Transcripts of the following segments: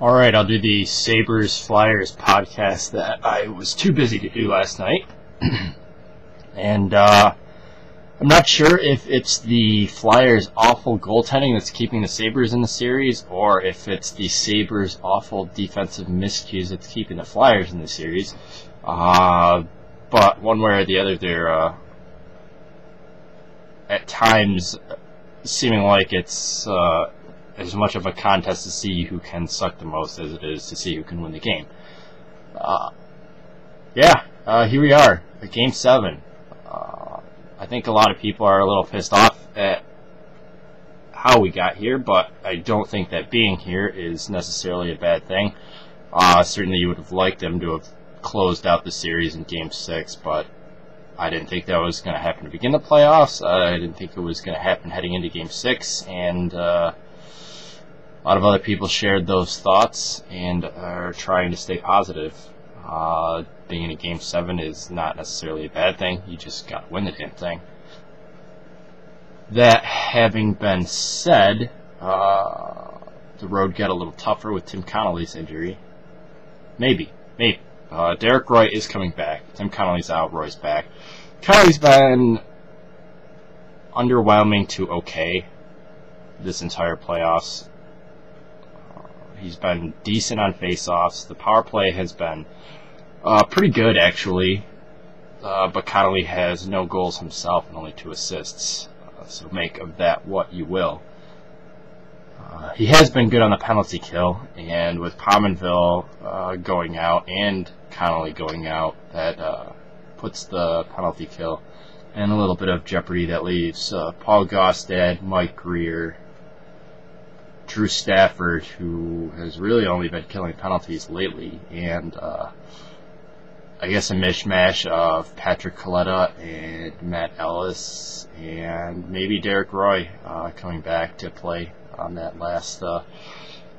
Alright, I'll do the Sabres Flyers podcast that I was too busy to do last night. And I'm not sure if it's the Flyers' awful goaltending that's keeping the Sabres in the series, or if it's the Sabres' awful defensive miscues that's keeping the Flyers in the series. But one way or the other, they're at times seeming like it's as much of a contest to see who can suck the most as it is to see who can win the game. Here we are at Game 7. I think a lot of people are a little pissed off at how we got here, but I don't think that being here is necessarily a bad thing. Certainly you would have liked them to have closed out the series in Game 6, but I didn't think that was going to happen to begin the playoffs. I didn't think it was going to happen heading into Game 6, and a lot of other people shared those thoughts and are trying to stay positive. Being in a Game 7 is not necessarily a bad thing. You just got to win the damn thing. That having been said, the road got a little tougher with Tim Connolly's injury. Maybe. Derek Roy is coming back. Tim Connolly's out, Roy's back. Connolly's been underwhelming to okay this entire playoffs. He's been decent on face-offs. The power play has been pretty good, actually. But Connolly has no goals himself and only 2 assists. So make of that what you will. He has been good on the penalty kill, and with Pominville going out and Connolly going out, that puts the penalty kill in a little bit of jeopardy. That leaves Paul Gaustad, Mike Greer, Drew Stafford, who has really only been killing penalties lately, and I guess a mishmash of Patrick Coletta and Matt Ellis, and maybe Derek Roy coming back to play on that last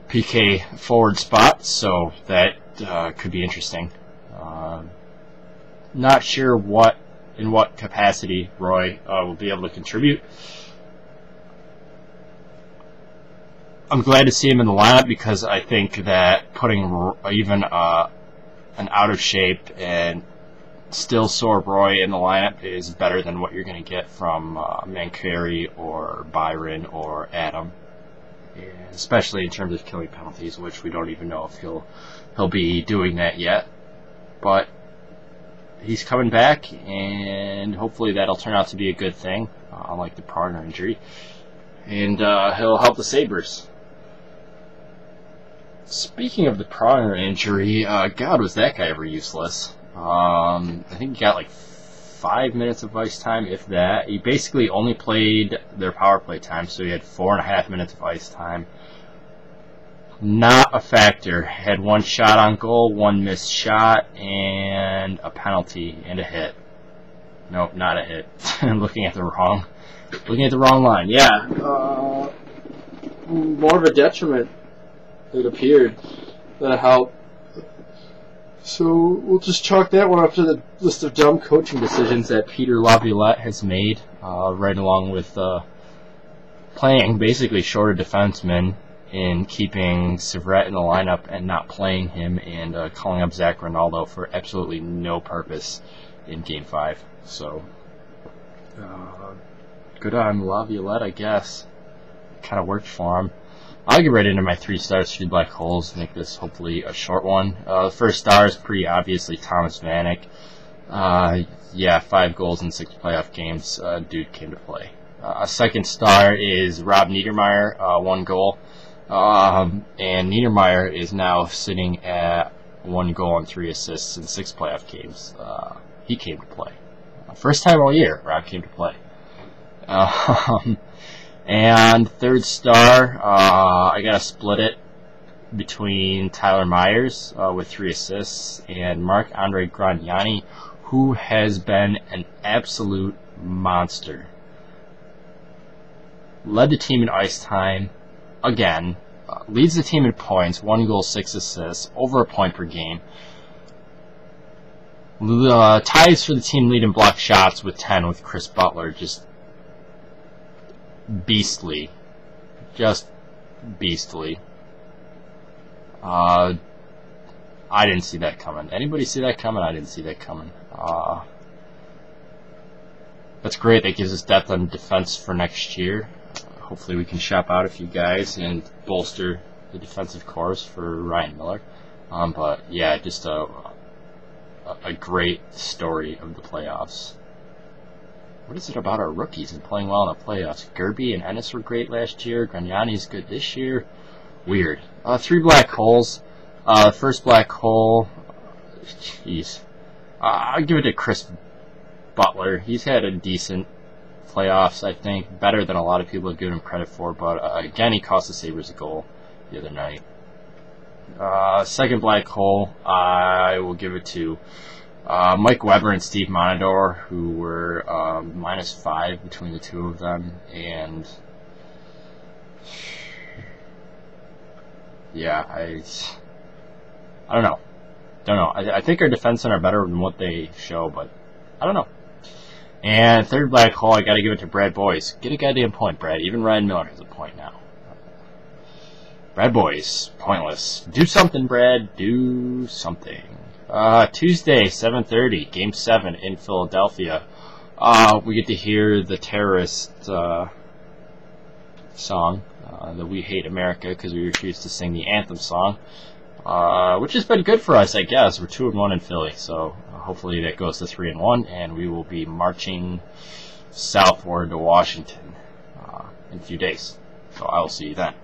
PK forward spot, so that could be interesting. Not sure in what capacity Roy will be able to contribute. I'm glad to see him in the lineup because I think that putting even an out of shape and still sore Roy in the lineup is better than what you're going to get from Mancari or Byron or Adam, especially in terms of killing penalties, which we don't even know if he'll be doing that yet. But he's coming back, and hopefully that'll turn out to be a good thing, unlike the Pronger injury, and he'll help the Sabres. Speaking of the Pronger injury, God, was that guy ever useless. I think he got like 5 minutes of ice time, if that. He basically only played their power play time, so he had 4.5 minutes of ice time. Not a factor. Had 1 shot on goal, 1 missed shot, and a penalty and a hit. Nope, not a hit. I'm looking at the wrong line. Yeah, more of a detriment, it appeared, than a help. So we'll just chalk that one up to the list of dumb coaching decisions that Peter Laviolette has made, right along with playing basically shorter defensemen in keeping Severette in the lineup and not playing him, and calling up Zach Rinaldo for absolutely no purpose in Game 5. So, good on Laviolette, I guess. Kind of worked for him. I'll get right into my 3 stars, 3 black holes, make this hopefully a short one. The first star is pretty obviously Thomas Vanek. 5 goals in 6 playoff games. Dude came to play. A second star is Rob Niedermayer, 1 goal. And Niedermayer is now sitting at 1 goal and 3 assists in 6 playoff games. He came to play. First time all year, Rob came to play. And third star, I gotta split it between Tyler Myers with 3 assists and Marc-Andre Gragnani, who has been an absolute monster. Led the team in ice time again, leads the team in points, 1 goal, 6 assists, over a point per game. Ties for the team lead in blocked shots with 10 with Chris Butler. Just beastly. I didn't see that coming. Anybody see that coming? I didn't see that coming. That's great. That gives us depth on defense for next year. Hopefully we can shop out a few guys and bolster the defensive corps for Ryan Miller. But yeah, just a great story of the playoffs. What is it about our rookies and playing well in the playoffs? Gerby and Ennis were great last year. Gragnani's good this year. Weird. 3 black holes. First black hole, jeez. I'll give it to Chris Butler. He's had a decent playoffs, I think. Better than a lot of people have given him credit for. But again, he cost the Sabres a goal the other night. Second black hole, I will give it to Mike Weber and Steve Montador, who were -5 between the two of them, and yeah, I don't know. I think our defensemen are better than what they show, but I don't know. And third black hole, I got to give it to Brad Boyce. Get a goddamn point, Brad. Even Ryan Miller has a point now. Brad Boyce, pointless. Do something, Brad. Do something. Tuesday, 7:30, Game 7 in Philadelphia. We get to hear the terrorist song, the We Hate America, because we refuse to sing the anthem song, which has been good for us, I guess. We're 2-1 in Philly, so hopefully that goes to 3-1, and we will be marching southward to Washington in a few days. So I will see you then.